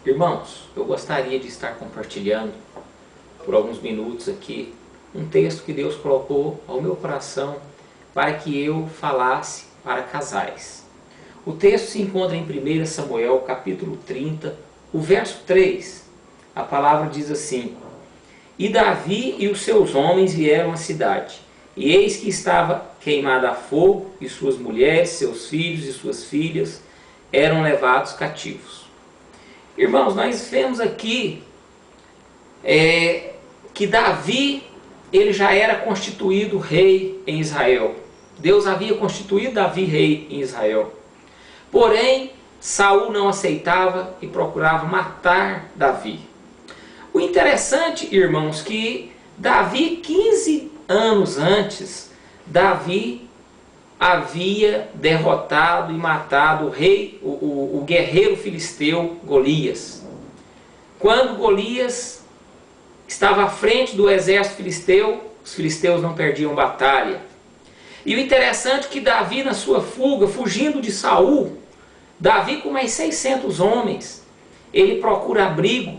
Irmãos, eu gostaria de estar compartilhando por alguns minutos aqui um texto que Deus colocou ao meu coração para que eu falasse para casais. O texto se encontra em 1 Samuel, capítulo 30, o verso 3. A palavra diz assim: E Davi e os seus homens vieram à cidade, e eis que estava queimada a fogo, e suas mulheres, seus filhos e suas filhas eram levados cativos. Irmãos, nós vemos aqui que Davi, ele já era constituído rei em Israel. Deus havia constituído Davi rei em Israel. Porém, Saul não aceitava e procurava matar Davi. O interessante, irmãos, que Davi, 15 anos antes, Davi havia derrotado e matado o guerreiro filisteu Golias. Quando Golias estava à frente do exército filisteu, os filisteus não perdiam batalha. E o interessante é que Davi, na sua fuga, fugindo de Saul, Davi com mais 600 homens, ele procura abrigo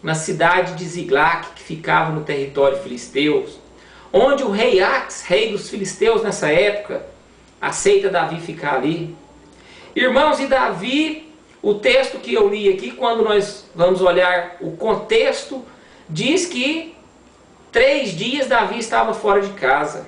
na cidade de Ziglac, que ficava no território filisteu, onde o rei Ax, rei dos filisteus nessa época, aceita Davi ficar ali. Irmãos, e Davi, o texto que eu li aqui, quando nós vamos olhar o contexto, diz que 3 dias Davi estava fora de casa.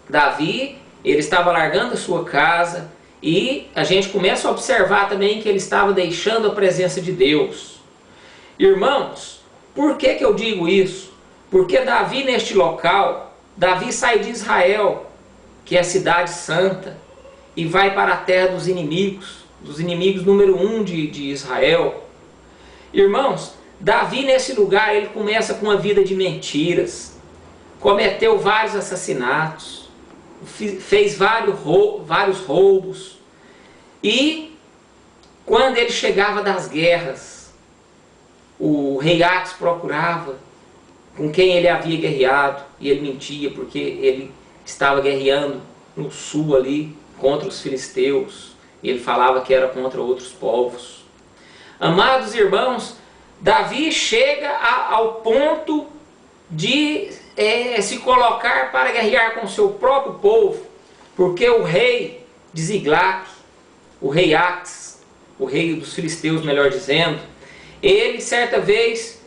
Davi, ele estava largando a sua casa, e a gente começa a observar também que ele estava deixando a presença de Deus. Irmãos, por que eu digo isso? Porque Davi, neste local, Davi sai de Israel, que é a cidade santa, e vai para a terra dos inimigos número 1 de Israel. Irmãos, Davi nesse lugar, ele começa com uma vida de mentiras, cometeu vários assassinatos, fez vários roubos, e quando ele chegava das guerras, o rei Ax procurava com quem ele havia guerreado, e ele mentia, porque ele estava guerreando no sul ali, contra os filisteus, e ele falava que era contra outros povos. Amados irmãos, Davi chega ao ponto de se colocar para guerrear com o seu próprio povo, porque o rei de Ziglac, o rei Ax, o rei dos filisteus, melhor dizendo, ele certa vez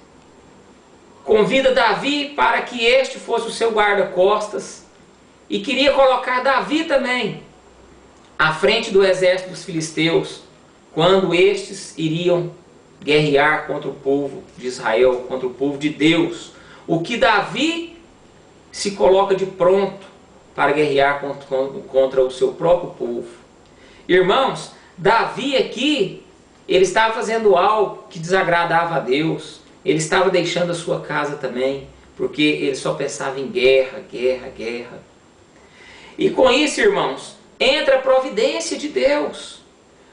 convida Davi para que este fosse o seu guarda-costas, e queria colocar Davi também à frente do exército dos filisteus, quando estes iriam guerrear contra o povo de Israel, contra o povo de Deus. O que Davi se coloca de pronto para guerrear contra o seu próprio povo. Irmãos, Davi aqui, ele estava fazendo algo que desagradava a Deus. Ele estava deixando a sua casa também, porque ele só pensava em guerra, guerra, guerra. E com isso, irmãos, entra a providência de Deus.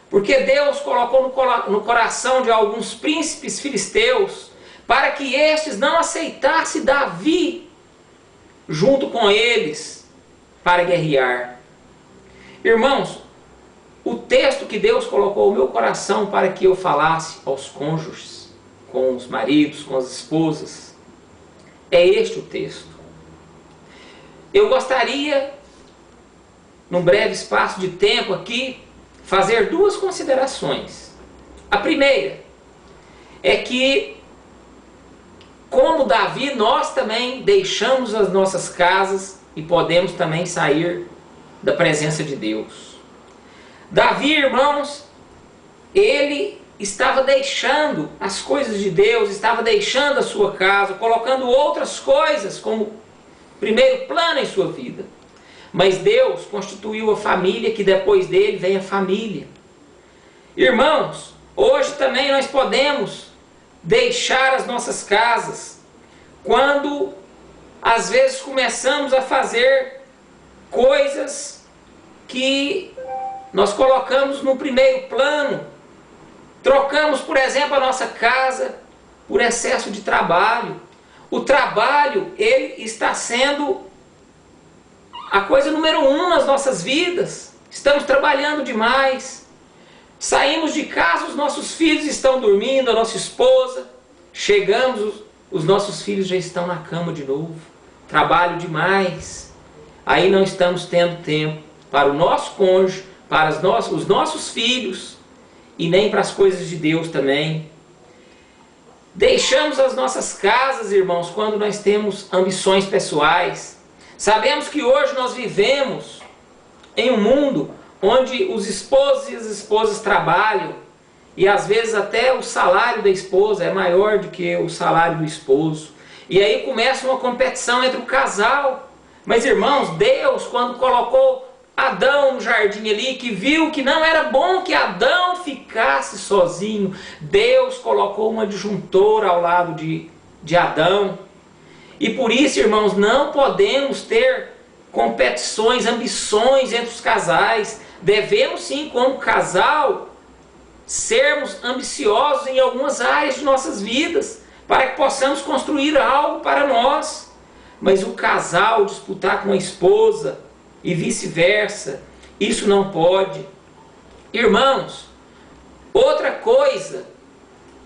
Porque Deus colocou no coração de alguns príncipes filisteus para que estes não aceitassem Davi junto com eles para guerrear. Irmãos, o texto que Deus colocou no meu coração para que eu falasse aos cônjuges, com os maridos, com as esposas, é este o texto. Eu gostaria, num breve espaço de tempo aqui, fazer 2 considerações. A primeira é que, como Davi, nós também deixamos as nossas casas e podemos também sair da presença de Deus. Davi, irmãos, ele estava deixando as coisas de Deus, estava deixando a sua casa, colocando outras coisas como primeiro plano em sua vida. Mas Deus constituiu a família, que depois dele vem a família. Irmãos, hoje também nós podemos deixar as nossas casas quando às vezes começamos a fazer coisas que nós colocamos no primeiro plano. Trocamos, por exemplo, a nossa casa por excesso de trabalho. O trabalho, ele está sendo a coisa número 1 nas nossas vidas. Estamos trabalhando demais. Saímos de casa, os nossos filhos estão dormindo, a nossa esposa. Chegamos, os nossos filhos já estão na cama de novo. Trabalho demais. Aí não estamos tendo tempo para o nosso cônjuge, para os nossos filhos e nem para as coisas de Deus também. Deixamos as nossas casas, irmãos, quando nós temos ambições pessoais. Sabemos que hoje nós vivemos em um mundo onde os esposos e as esposas trabalham e às vezes até o salário da esposa é maior do que o salário do esposo. E aí começa uma competição entre o casal. Mas, irmãos, Deus, quando colocou Adão no jardim ali, que viu que não era bom que Adão ficasse sozinho, Deus colocou uma adjuntora ao lado de Adão. E por isso, irmãos, não podemos ter competições, ambições entre os casais. Devemos sim, como casal, sermos ambiciosos em algumas áreas de nossas vidas, para que possamos construir algo para nós. Mas o casal disputar com a esposa e vice-versa, isso não pode. Irmãos, outra coisa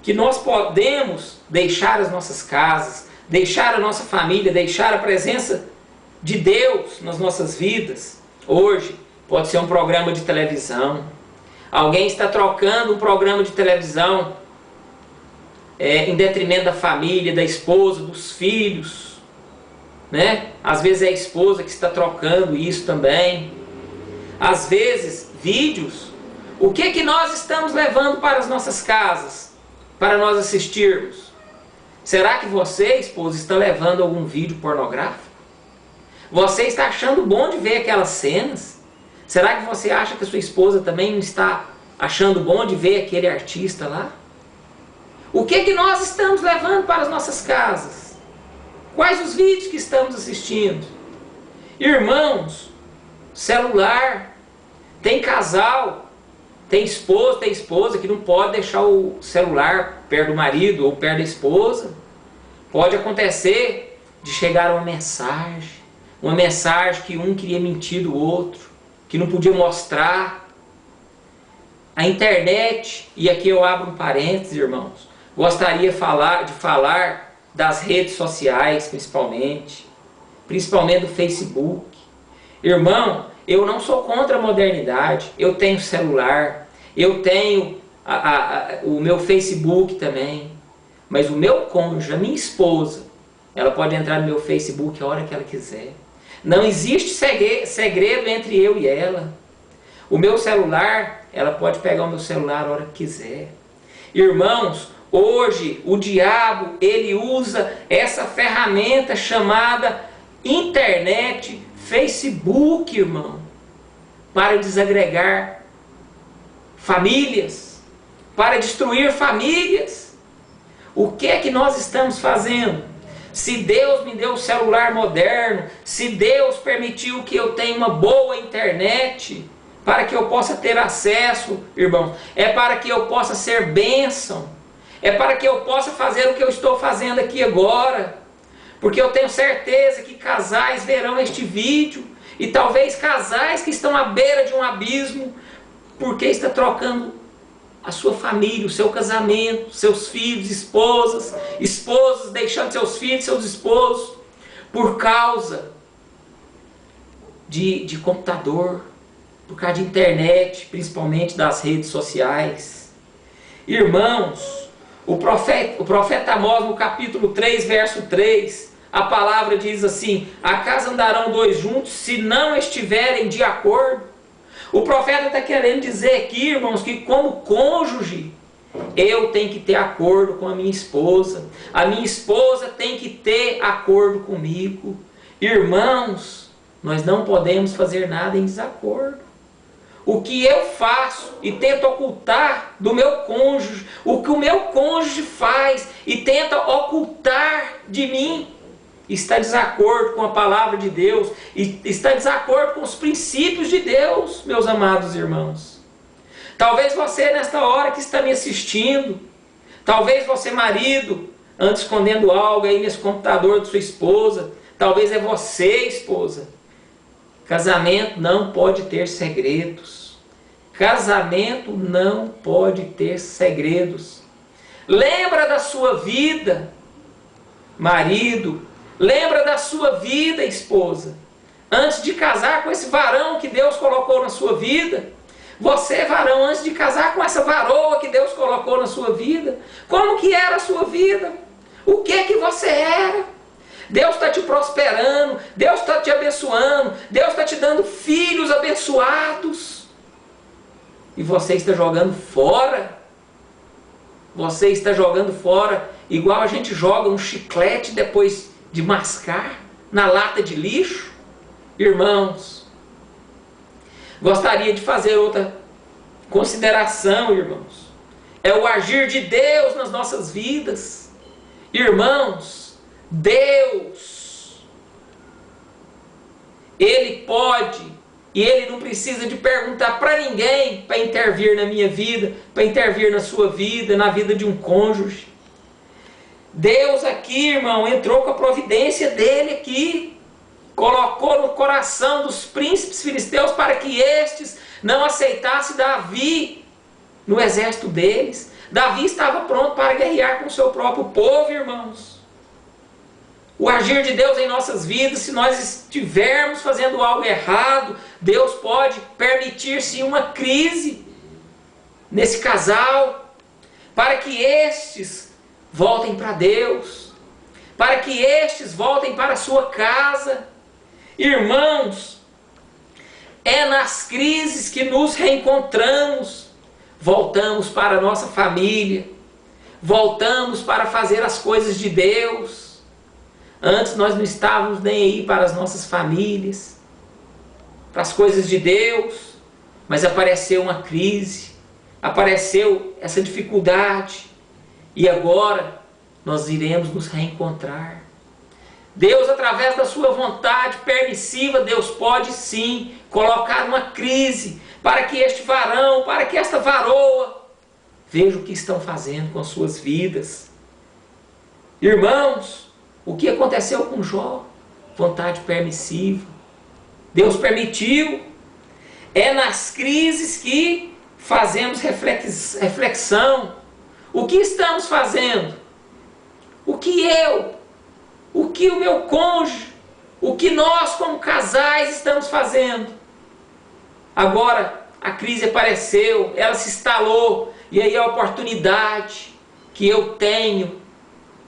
que nós podemos deixar as nossas casas, deixar a nossa família, deixar a presença de Deus nas nossas vidas, hoje, pode ser um programa de televisão. Alguém está trocando um programa de televisão em detrimento da família, da esposa, dos filhos, né? Às vezes é a esposa que está trocando isso também. Às vezes, vídeos. O que nós estamos levando para as nossas casas, para nós assistirmos? Será que você, esposa, está levando algum vídeo pornográfico? Você está achando bom de ver aquelas cenas? Será que você acha que a sua esposa também não está achando bom de ver aquele artista lá? O que nós estamos levando para as nossas casas? Quais os vídeos que estamos assistindo? Irmãos, celular, tem casal, tem esposa que não pode deixar o celular perto do marido ou perto da esposa. Pode acontecer de chegar uma mensagem que um queria mentir do outro, que não podia mostrar. A internet, e aqui eu abro um parênteses, irmãos, gostaria de falar das redes sociais, principalmente do Facebook. Irmão, eu não sou contra a modernidade, eu tenho celular, eu tenho o meu Facebook também, mas o meu cônjuge, a minha esposa, ela pode entrar no meu Facebook a hora que ela quiser. Não existe segredo entre eu e ela. O meu celular, ela pode pegar o meu celular a hora que quiser. Irmãos, hoje o diabo, ele usa essa ferramenta chamada internet, Facebook, irmão, para desagregar famílias, para destruir famílias. O que é que nós estamos fazendo? Se Deus me deu um celular moderno, se Deus permitiu que eu tenha uma boa internet, para que eu possa ter acesso, irmãos, é para que eu possa ser bênção, é para que eu possa fazer o que eu estou fazendo aqui agora, porque eu tenho certeza que casais verão este vídeo, e talvez casais que estão à beira de um abismo, porque está trocando a sua família, o seu casamento, seus filhos, esposas deixando seus filhos, seus esposos, por causa de computador, por causa de internet, principalmente das redes sociais. Irmãos, o profeta Amós, no capítulo 3, verso 3, a palavra diz assim: acaso andarão dois juntos se não estiverem de acordo? O profeta está querendo dizer aqui, irmãos, que como cônjuge, eu tenho que ter acordo com a minha esposa tem que ter acordo comigo. Irmãos, nós não podemos fazer nada em desacordo. O que eu faço e tento ocultar do meu cônjuge, o que o meu cônjuge faz e tenta ocultar de mim, está em desacordo com a palavra de Deus, e está em desacordo com os princípios de Deus, meus amados irmãos. Talvez você, nesta hora que está me assistindo, talvez você, marido, anda escondendo algo aí nesse computador de sua esposa, talvez é você, esposa. Casamento não pode ter segredos. Casamento não pode ter segredos. Lembra da sua vida, marido. Lembra da sua vida, esposa. Antes de casar com esse varão que Deus colocou na sua vida. Você, varão, antes de casar com essa varoa que Deus colocou na sua vida. Como que era a sua vida? O que você era? Deus está te prosperando. Deus está te abençoando. Deus está te dando filhos abençoados. E você está jogando fora. Você está jogando fora, igual a gente joga um chiclete depois de mascar na lata de lixo. Irmãos, gostaria de fazer outra consideração, irmãos. É o agir de Deus nas nossas vidas. Irmãos, Deus, Ele pode. E Ele não precisa de perguntar para ninguém para intervir na minha vida, para intervir na sua vida, na vida de um cônjuge. Deus aqui, irmão, entrou com a providência dele aqui. Colocou no coração dos príncipes filisteus para que estes não aceitassem Davi no exército deles. Davi estava pronto para guerrear com o seu próprio povo, irmãos. O agir de Deus em nossas vidas, se nós estivermos fazendo algo errado, Deus pode permitir-se uma crise nesse casal, para que estes voltem para Deus, para que estes voltem para a sua casa. Irmãos, é nas crises que nos reencontramos, voltamos para a nossa família, voltamos para fazer as coisas de Deus. Antes nós não estávamos nem aí para as nossas famílias, para as coisas de Deus, mas apareceu uma crise, apareceu essa dificuldade, e agora nós iremos nos reencontrar. Deus, através da sua vontade permissiva, Deus pode sim colocar uma crise para que este varão, para que esta varoa veja o que estão fazendo com as suas vidas. Irmãos, o que aconteceu com Jó? Vontade permissiva. Deus permitiu. É nas crises que fazemos reflexão. O que estamos fazendo? O que o meu cônjuge, o que nós como casais estamos fazendo? Agora a crise apareceu, ela se instalou, e aí a oportunidade que eu tenho,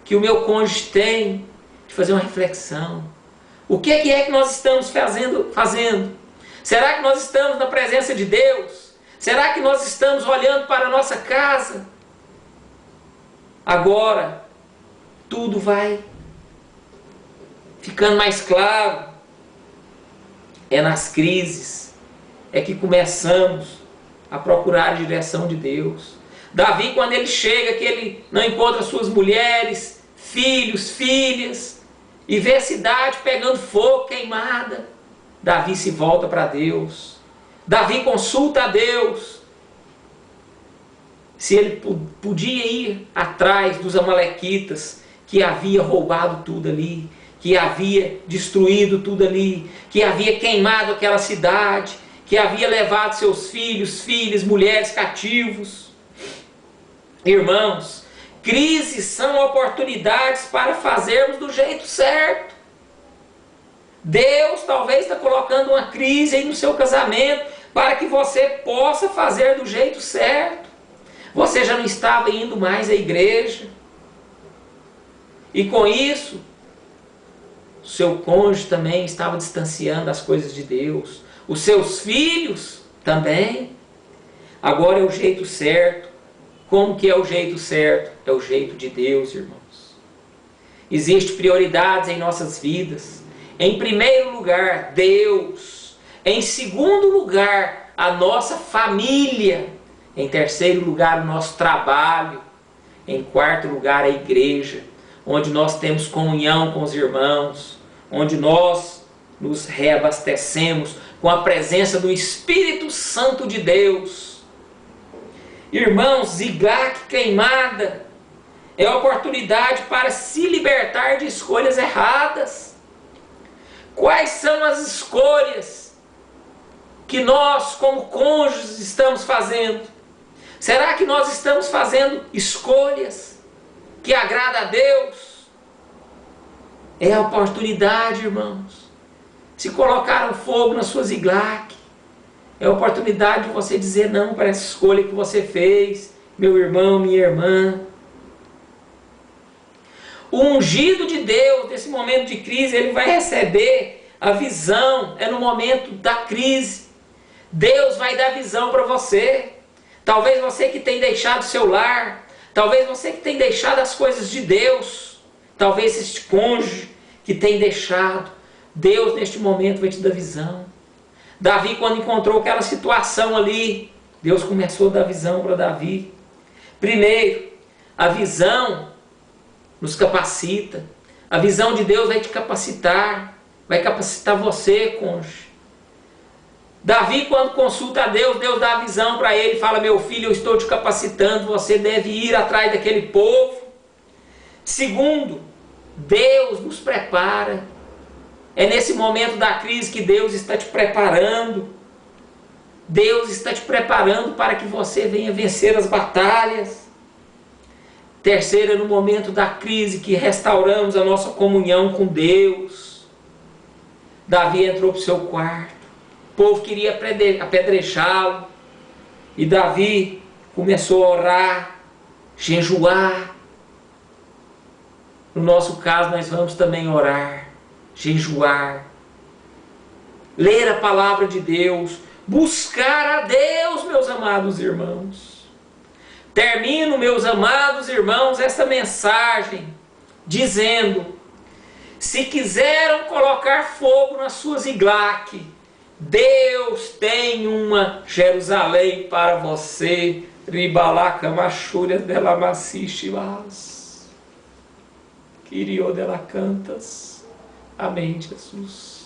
que o meu cônjuge tem, de fazer uma reflexão. O que é que nós estamos fazendo? Será que nós estamos na presença de Deus? Será que nós estamos olhando para a nossa casa? Agora, tudo vai ficando mais claro. É nas crises, é que começamos a procurar a direção de Deus. Davi, quando ele chega, que ele não encontra suas mulheres, filhos, filhas, e vê a cidade pegando fogo, queimada, Davi se volta para Deus. Davi consulta a Deus se ele podia ir atrás dos amalequitas que havia roubado tudo ali, que havia destruído tudo ali, que havia queimado aquela cidade, que havia levado seus filhos, filhas, mulheres cativos. Irmãos, crises são oportunidades para fazermos do jeito certo. Deus talvez está colocando uma crise aí no seu casamento para que você possa fazer do jeito certo. Você já não estava indo mais à igreja. E com isso, seu cônjuge também estava distanciando as coisas de Deus. Os seus filhos também. Agora é o jeito certo. Como que é o jeito certo? É o jeito de Deus, irmãos. Existem prioridades em nossas vidas. Em primeiro lugar, Deus. Em segundo lugar, a nossa família. Em terceiro lugar, o nosso trabalho. Em quarto lugar, a igreja, onde nós temos comunhão com os irmãos, onde nós nos reabastecemos com a presença do Espírito Santo de Deus. Irmãos, Ziglac queimada é oportunidade para se libertar de escolhas erradas. Quais são as escolhas que nós, como cônjuges, estamos fazendo? Será que nós estamos fazendo escolhas que agradam a Deus? É a oportunidade, irmãos. Se colocaram fogo na sua Ziglac, é a oportunidade de você dizer não para essa escolha que você fez, meu irmão, minha irmã. O ungido de Deus, nesse momento de crise, ele vai receber a visão, é no momento da crise. Deus vai dar visão para você. Talvez você que tem deixado seu lar, talvez você que tem deixado as coisas de Deus, talvez este cônjuge que tem deixado, Deus neste momento vai te dar visão. Davi, quando encontrou aquela situação ali, Deus começou a dar visão para Davi. Primeiro, a visão nos capacita. A visão de Deus vai te capacitar, vai capacitar você, cônjuge. Davi, quando consulta a Deus, Deus dá a visão para ele, fala: meu filho, eu estou te capacitando, você deve ir atrás daquele povo. Segundo, Deus nos prepara. É nesse momento da crise que Deus está te preparando. Deus está te preparando para que você venha vencer as batalhas. Terceiro, no momento da crise que restauramos a nossa comunhão com Deus. Davi entrou para o seu quarto. O povo queria apedrejá-lo. E Davi começou a orar, jejuar. No nosso caso, nós vamos também orar, jejuar, ler a palavra de Deus, buscar a Deus, meus amados irmãos. Termino, meus amados irmãos, esta mensagem dizendo: se quiseram colocar fogo na sua Ziglac, Deus tem uma Jerusalém para você. Ribalaca machúria dela macichivas. Quirio dela cantas. Amém, Jesus.